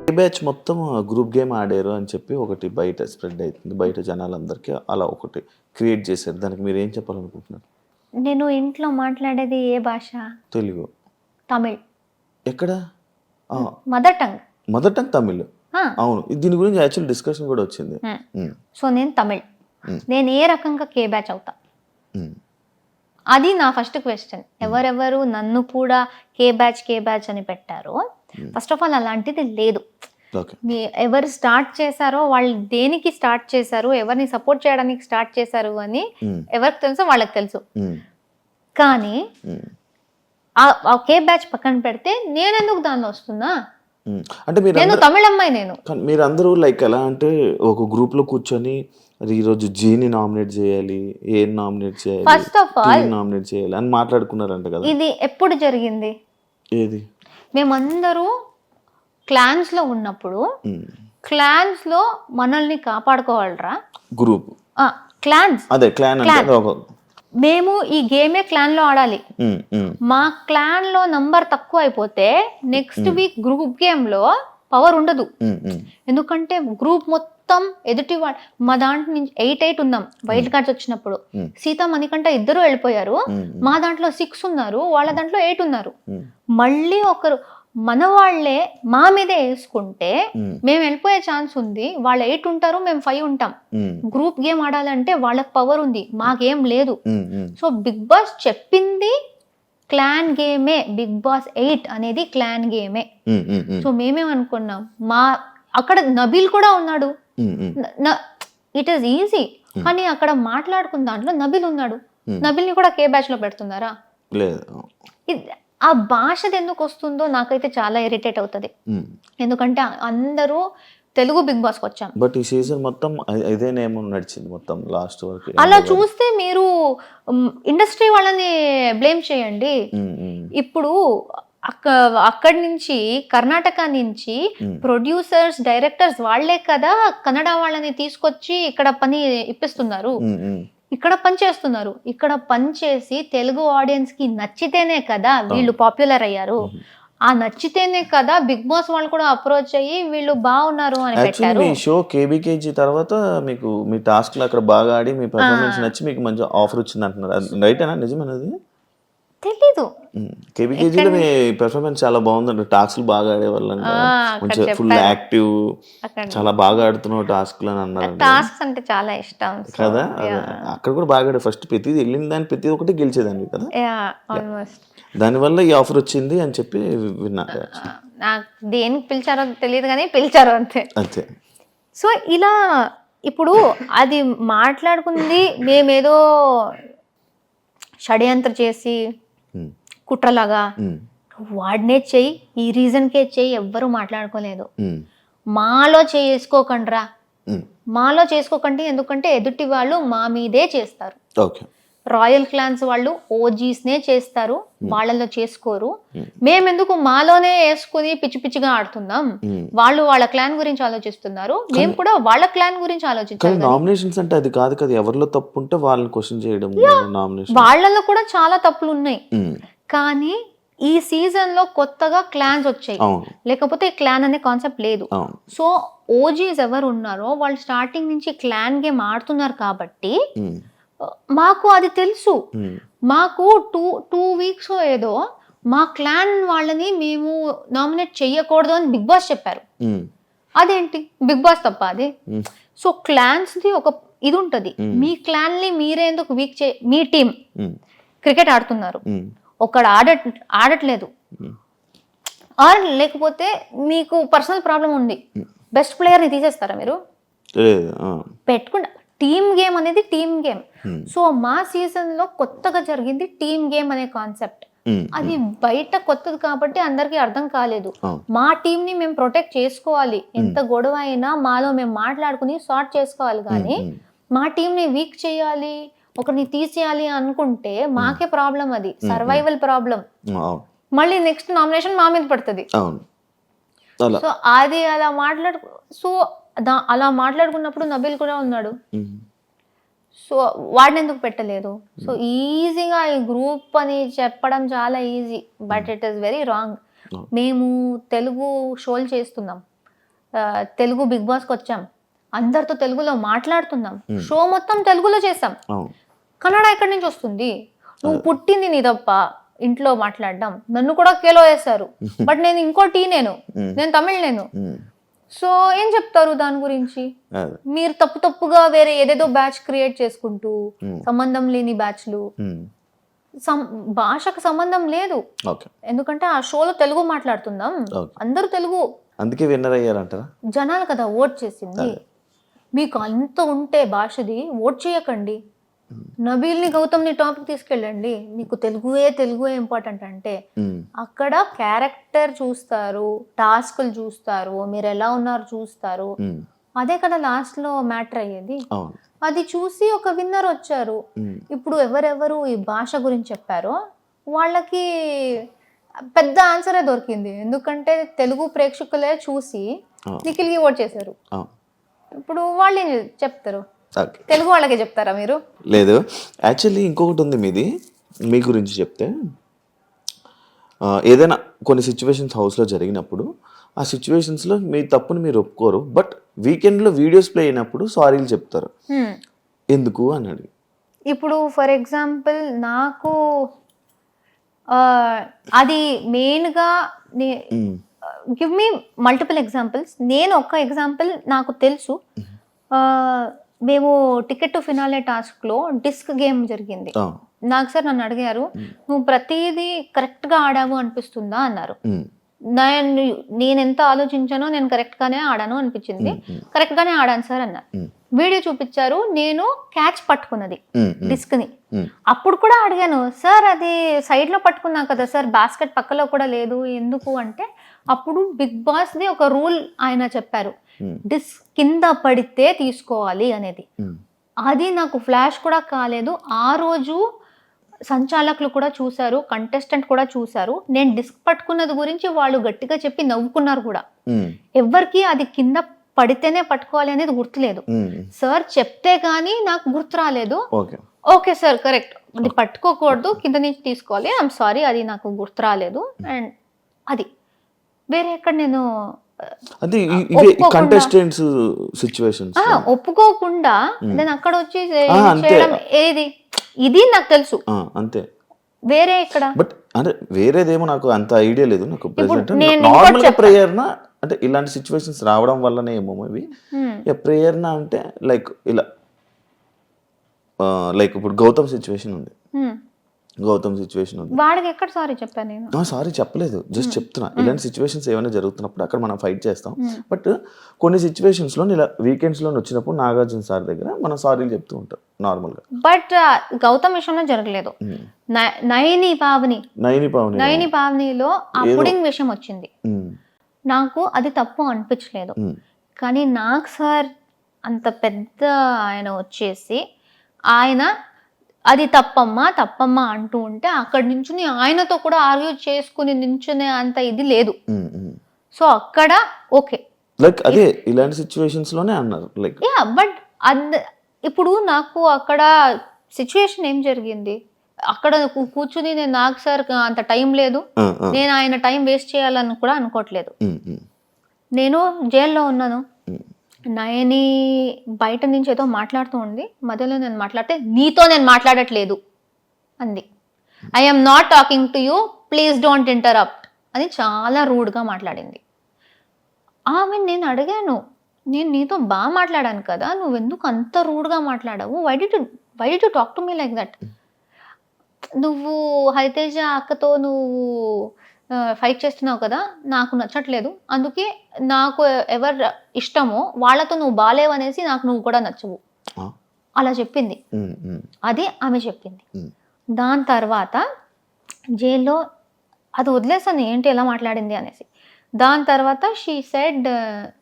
ఏ batch మొత్తం group game ఆడారు అని చెప్పి ఒకటి బయట స్ప్రెడ్ అవుతుంది. బయట జనాలందరికీ అలా ఒకటి క్రియేట్ చేశారు. దానికి మీరు ఏం చెప్పాలనుకుంటున్నారు? నేను ఇంట్లో మాట్లాడేది ఏ భాష? తెలుగు. తమిళ్. ఎక్కడ? Mother tongue. Mother tongue Tamil. అవును, దీని గురించి యాక్చువల్ డిస్కషన్ కూడా వచ్చింది. సో నేను తమిళ్. నేను ఏ రకంగా కే బ్యాచ్ అవుతా? అది నా ఫస్ట్ క్వశ్చన్. ఎవరెవరు నన్ను కూడా కే బ్యాచ్ అని పెట్టారో, ఫస్ట్ ఆఫ్ ఆల్ అలాంటిది లేదు. ఎవరు స్టార్ట్ చేశారో, వాళ్ళు దేనికి స్టార్ట్ చేశారు, ఎవరిని సపోర్ట్ చేయడానికి స్టార్ట్ చేశారు అని ఎవరికి తెలుసో వాళ్ళకి తెలుసు. కానీ ఆ కే బ్యాచ్ పక్కన పెడితే నేను ఎందుకు దానిలో వస్తున్నా? అంటే నేను తమిళ అమ్మాయి. నేను మీరందరూ లైక్ ఎలా అంటే ఒక గ్రూప్ లో కూర్చొని ఈరోజు జీని నామినేట్ చేయాలి, ఏ నామినేట్ చేయాలి, ఫస్ట్ ఆఫ్ ఆల్ నామినేట్ చేయాలి అని మాట్లాడుకున్నారంట కదా. ఇది ఎప్పుడు జరిగింది? ఏది? మేమందరూ క్లాన్స్ లో ఉన్నప్పుడు, క్లాన్స్ లో మనల్ని కాపాడుకోవాలరా గ్రూప్ క్లాన్స్. అదే క్లాన్. మేము ఈ గేమే క్లాన్ లో ఆడాలి. మా క్లాన్ లో నంబర్ తక్కువ అయిపోతే నెక్స్ట్ వీక్ గ్రూప్ గేమ్ లో పవర్ ఉండదు. ఎందుకంటే గ్రూప్ మొత్తం ఎదుటి మా దాంట్లో నుంచి 8 ఉన్నాం వైల్డ్ కార్డ్స్ వచ్చినప్పుడు. సీత మణికంఠ ఇద్దరు వెళ్ళిపోయారు. మా దాంట్లో 6 ఉన్నారు, వాళ్ళ దాంట్లో 8 ఉన్నారు. మళ్ళీ ఒకరు మన వాళ్ళే మా మీదే వేసుకుంటే మేము వెళ్ళిపోయే ఛాన్స్ ఉంది. వాళ్ళు 8 ఉంటారు, మేము 5 ఉంటాం. గ్రూప్ గేమ్ ఆడాలంటే వాళ్ళకి పవర్ ఉంది, మాకేం లేదు. సో బిగ్ బాస్ చెప్పింది క్లాన్ గేమే. బిగ్ బాస్ 8 అనేది క్లాన్ గేమే. సో మేమేమనుకున్నాం, అక్కడ నబీల్ కూడా ఉన్నాడు. It is easy. కానీ అక్కడ మాట్లాడుకున్న దాంట్లో నబీల్ ఉన్నాడు. నబీల్ ని కూడా కే బ్యాచ్ లో పెడుతున్నారా? ఆ భాషది ఎందుకు వస్తుందో నాకైతే చాలా ఇరిటేట్ అవుతుంది. ఎందుకంటే అందరూ తెలుగు బిగ్ బాస్కి వచ్చాం. బట్ ఈ సీజన్ మొత్తం ఇదే నేమ్ నడిచింది మొత్తం లాస్ట్ వరకు. అలా చూస్తే మీరు ఇండస్ట్రీ వాళ్ళని బ్లేమ్ చేయండి. ఇప్పుడు అక్కడి నుంచి కర్ణాటక నుంచి ప్రొడ్యూసర్స్, డైరెక్టర్స్ వాళ్లే కదా కన్నడ వాళ్ళని తీసుకొచ్చి ఇక్కడ పని ఇప్పిస్తున్నారు, ఇక్కడ పని చేస్తున్నారు. ఇక్కడ పని చేసి తెలుగు ఆడియన్స్ కి నచ్చితేనే కదా వీళ్ళు పాపులర్ అయ్యారు. ఆ నచ్చితేనే కదా బిగ్ బాస్ వాళ్ళు కూడా అప్రోచ్ అయ్యి వీళ్ళు బాగున్నారు అని పెట్టారు. మీ షో కేబీకేజీ తర్వాత మీకు మీ టాస్క్ లో అక్కడ బాగా ఆడి మీ పర్ఫార్మెన్స్ నచ్చి మీకు మంచి ఆఫర్ వచ్చింది అంటున్నారు. రైటేనా? నిజమేనది? తెలీదు. కేబీకేజీలో మీ పెర్ఫార్మెన్స్ చాలా బాగుందండి. టాస్క్లు బాగా ఆడేవాళ్ళంట, కొంచెం ఫుల్ యాక్టివ్, చాలా బాగా ఆడుతున్నావు టాస్క్లు అని అన్నారు. టాస్క్స్ అంటే చాలా ఇష్టం కదా. అక్కడ కూడా బాగా ఆడే, ఫస్ట్ ప్రతిది వెళ్ళిన దాన్ని ప్రతి ఒక్కటి గెలిచేదాన్ని కదా. దానివల్ల ఈ ఆఫర్ వచ్చింది అని చెప్పి విన్నా. నాకు దేనికి పిలిచారో తెలియదు కానీ పిలిచారు అంతే. అంతే. సో ఇలా ఇప్పుడు అది మాట్లాడుకుంది మేమేదో షడ్యంత్ర చేసి కుట్రలాగా వాడినే చెయ్యి, ఈ రీజన్కే చెయ్యి ఎవ్వరూ మాట్లాడుకోలేదు. మాలో చేసుకోకండ్రా, మాలో చేసుకోకండి. ఎందుకంటే ఎదుటి వాళ్ళు మా మీదే చేస్తారు. రాయల్ క్లాన్స్ వాళ్ళు ఓజీస్నే చేస్తారు, వాళ్ళలో చేసుకోరు. మేమెందుకు మాలోనే వేసుకుని పిచ్చి పిచ్చిగా ఆడుతున్నాం? వాళ్ళు వాళ్ళ క్లాన్ గురించి ఆలోచిస్తున్నారు, మేము కూడా వాళ్ళ క్లాన్ గురించి ఆలోచించాలి. నామినేషన్స్ అంటే అది కాదు కదా, ఎవరిలో తప్పు ఉంటే వాళ్ళని క్వశ్చన్ చేయడం. వాళ్ళలో కూడా చాలా తప్పులు ఉన్నాయి. కానీ ఈ సీజన్ లో కొత్తగా క్లాన్స్ వచ్చాయి, లేకపోతే క్లాన్ అనే కాన్సెప్ట్ లేదు. సో ఓజీస్ ఎవరు ఉన్నారో వాళ్ళు స్టార్టింగ్ నుంచి క్లాన్ గేమ్ ఆడుతున్నారు కాబట్టి మాకు అది తెలుసు. మాకు టూ వీక్స్ ఏదో మా క్లాన్ వాళ్ళని మేము నామినేట్ చెయ్యకూడదు అని బిగ్ బాస్ చెప్పారు. అదేంటి బిగ్ బాస్ తప్ప అది? సో క్లాన్స్ ది ఒక ఇది ఉంటది. మీ క్లాన్ ని మీరే ఎందుకు వీక్ మీ టీం క్రికెట్ ఆడుతున్నారు, ఒకడు ఆడట్లేదు, ఆర్ లేకపోతే మీకు పర్సనల్ ప్రాబ్లం ఉంది, బెస్ట్ ప్లేయర్ ని తీసేస్తారా మీరు? పెట్టుకుంటా. టీమ్ గేమ్ అనేది టీమ్ గేమ్. సో మా సీజన్ లో కొత్తగా జరిగింది టీమ్ గేమ్ అనే కాన్సెప్ట్. అది బయట కొత్తది కాబట్టి అందరికి అర్థం కాలేదు. మా టీమ్ ని మేము ప్రొటెక్ట్ చేసుకోవాలి, ఎంత గొడవ అయినా మాలో మేము మాట్లాడుకుని సార్ట్ చేసుకోవాలి. కానీ మా టీం ని వీక్ చేయాలి, ఒకరిని తీసేయాలి అనుకుంటే మాకే ప్రాబ్లం, అది సర్వైవల్ ప్రాబ్లం. మళ్ళీ నెక్స్ట్ నామినేషన్ మా మీద పడుతుంది. సో అది అలా మాట్లాడుకున్నప్పుడు నబీల్ కూడా ఉన్నాడు. సో వాడిని ఎందుకు పెట్టలేదు? సో ఈజీగా ఈ గ్రూప్ అని చెప్పడం చాలా easy, but it is very wrong. మేము తెలుగు షోలు చేస్తున్నాం, తెలుగు బిగ్ బాస్కి వచ్చాం, అందరితో తెలుగులో మాట్లాడుతున్నాం, షో మొత్తం తెలుగులో చేసాం. కన్నడ ఎక్కడి నుంచి వస్తుంది? నువ్వు పుట్టింది నీ తప్ప ఇంట్లో మాట్లాడడం. నన్ను కూడా కేలో వేశారు, బట్ నేను ఇంకో నేను తమిళ్ నేను. సో ఏం చెప్తారు దాని గురించి? మీరు తప్పుగా వేరే ఏదేదో బ్యాచ్ క్రియేట్ చేసుకుంటూ, సంబంధం లేని బ్యాచ్లు, భాషకు సంబంధం లేదు. ఎందుకంటే ఆ షోలో తెలుగు మాట్లాడుతున్నాం, అందరూ తెలుగు, అందుకే విన్నర్ అయ్యారంటారా? జనాలు కదా ఓట్ చేసింది. మీకు అంత ఉంటే భాషది ఓట్ చేయకండి. నబీల్ని గౌతమ్ని టాపిక్ తీసుకెళ్ళండి. మీకు తెలుగుయే ఇంపార్టెంట్ అంటే అక్కడ క్యారెక్టర్ చూస్తారు, టాస్క్లు చూస్తారు, మీరు ఎలా ఉన్నారు చూస్తారు. అదే కదా లాస్ట్ లో మ్యాటర్ అయ్యేది. అది చూసి ఒక విన్నర్ వచ్చారు. ఇప్పుడు ఎవరెవరు ఈ భాష గురించి చెప్పారో వాళ్ళకి పెద్ద ఆన్సరే దొరికింది. ఎందుకంటే తెలుగు ప్రేక్షకులే చూసి నిఖిల్కి ఓట్ చేశారు. ఇప్పుడు వాళ్ళు ఏం చెప్తారు? తెలుగు వాళ్ళకే చెప్తారా మీరు? లేదు, యాక్చువల్లీ ఇంకొకటి ఉంది మీది. మీ గురించి చెప్తే, ఏదైనా కొన్ని సిచ్యువేషన్స్ హౌస్లో జరిగినప్పుడు ఆ సిచ్యువేషన్స్లో మీ తప్పుని మీరు ఒప్పుకోరు, బట్ వీకెండ్లో వీడియోస్ ప్లే అయినప్పుడు సారీలు చెప్తారు. ఎందుకు అని అడిగి. ఇప్పుడు ఫర్ ఎగ్జాంపుల్ నాకు అది మెయిన్గా గివ్ మీ మల్టిపుల్ ఎగ్జాంపుల్స్. నేను ఒక ఎగ్జాంపుల్ నాకు తెలుసు. మేము టికెట్ టు ఫినాలే టాస్క్లో డిస్క్ గేమ్ జరిగింది. నాకు సార్ నన్ను అడిగారు, నువ్వు ప్రతిదీ కరెక్ట్గా ఆడావు అనిపిస్తుందా అన్నారు. నేను ఎంత ఆలోచించానో నేను కరెక్ట్గానే ఆడాను అనిపించింది. కరెక్ట్గానే ఆడాను సార్ అన్నారు. వీడియో చూపించారు, నేను క్యాచ్ పట్టుకున్నది డిస్క్ని. అప్పుడు కూడా అడిగాను, సార్ అది సైడ్లో పట్టుకున్నా కదా సార్, బాస్కెట్ పక్కలో కూడా లేదు ఎందుకు అంటే, అప్పుడు బిగ్ బాస్ది ఒక రూల్ ఆయన చెప్పారు, డిస్క్ కింద పడితే తీసుకోవాలి అనేది. అది నాకు ఫ్లాష్ కూడా కాలేదు. ఆ రోజు సంచాలకులు కూడా చూశారు, కంటెస్టెంట్ కూడా చూశారు. నేను డిస్క్ పట్టుకున్నది గురించి వాళ్ళు గట్టిగా చెప్పి నవ్వుకున్నారు కూడా. ఎవరికి అది కింద పడితేనే పట్టుకోవాలి అనేది గుర్తులేదు. సార్ చెప్తే గానీ నాకు గుర్తు రాలేదు. ఓకే సార్ కరెక్ట్, అది పట్టుకోకూడదు, కింద నుంచి తీసుకోవాలి, ఐఎమ్ సారీ, అది నాకు గుర్తు రాలేదు. అండ్ అది వేరే ఎక్కడ నేను ఒప్పుకోకుండా నేను అక్కడ వచ్చి చేయడం ఏది, ఇది నాకు తెలుసు అంతే. వేరే ఇక్కడ బట్ అంటే వేరేదేమో నాకు అంత ఐడియా లేదు. నాకు నార్మల్ గా ప్రేయర్నా అంటే ఇలాంటి సిచ్యువేషన్స్ రావడం వల్లనే ఏమో ఇవి. ప్రేయర్నా అంటే లైక్ ఇలా లైక్ ఇప్పుడు గౌతమ్ సిచ్యువేషన్ ఉంది. వాడికి ఎక్కడ సారీ చెప్పాను నేను? సారీ చెప్పలేదు, జస్ట్ చెప్తున్నా. ఇలాంటి సిచ్యువేషన్స్ ఏమైనా జరుగుతున్నప్పుడు అక్కడ మనం ఫైట్ చేస్తాం. బట్ కొన్ని సిచ్యువేషన్స్ లో ఇలా వీకెండ్స్ లో వచ్చినప్పుడు నాగార్జున సార్ దగ్గర మనం సారీలు చెప్తూ ఉంటాం నార్మల్ గా. బట్ గౌతమ్ విషయంలో జరగలేదు. నయని పావనిలో ఆ పుడింగ్ విషయం వచ్చింది. నాకు అది తప్పు అనిపించలేదు. కానీ నాకు సార్ అంత పెద్ద ఆయన వచ్చేసి ఆయన అది తప్పమ్మా అంటూ ఉంటే అక్కడి నుంచి ఆయనతో కూడా ఆర్గ్యూ చేసుకుని నించునే అంత ఇది లేదు. సో అక్కడ ఓకే, లైక్ అదే ఇలాంటి సిచ్యువేషన్స్ లోనే అన్నారు లైక్. బట్ ఇప్పుడు నాకు అక్కడ సిచ్యువేషన్ ఏం జరిగింది, అక్కడ కూర్చుని నేను నాకు సార్ అంత టైం లేదు, నేను ఆయన టైం వేస్ట్ చేయాలని కూడా అనుకోవట్లేదు. నేను జైల్లో ఉన్నాను, నయని బయట నుంచి ఏదో మాట్లాడుతూ ఉంది, మధ్యలో నేను మాట్లాడితే నీతో నేను మాట్లాడట్లేదు అంది. I'm not talking to you, please don't interrupt అని చాలా రూడ్గా మాట్లాడింది. ఆమె నేను అడిగాను, నేను నీతో బాగా మాట్లాడాను కదా, నువ్వెందుకు అంత రూడ్గా మాట్లాడావు, why did you talk to me like that? నువ్వు హరితేజ అక్కతో నువ్వు ఫైట్ చేస్తున్నావు కదా, నాకు నచ్చట్లేదు, అందుకే నాకు ఎవరు ఇష్టమో వాళ్ళతో నువ్వు బాలేవనేసి నాకు నువ్వు కూడా నచ్చవు అలా చెప్పింది. అది ఆమె చెప్పింది. దాని తర్వాత జైల్లో అది వదిలేసాను ఏంటి ఎలా మాట్లాడింది అనేసి. దాని తర్వాత షీ సెడ్